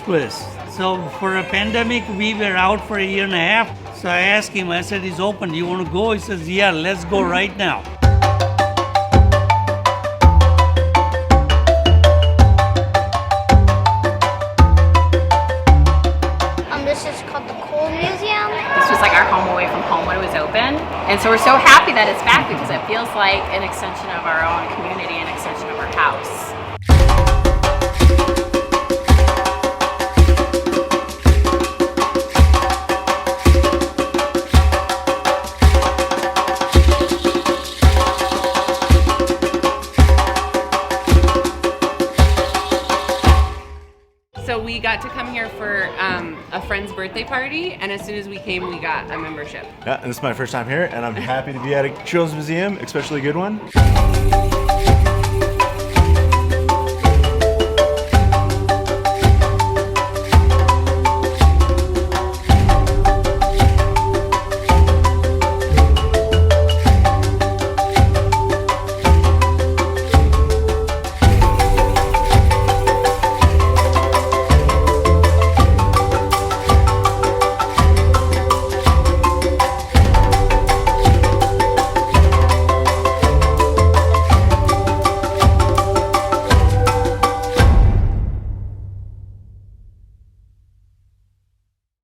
this place. So for a pandemic, we were out for a year and a half. So I asked him, I said, it's open. Do you want to go? He says, yeah, let's go right now. This is called the Kohl Museum. This was like our home away from home when it was open. And so we're so happy that it's back because it feels like an extension of our own community, an extension of our house. So we got to come here for a friend's birthday party, and as soon as we came, we got a membership. Yeah, and this is my first time here, and I'm happy to be at a children's museum, especially a good one.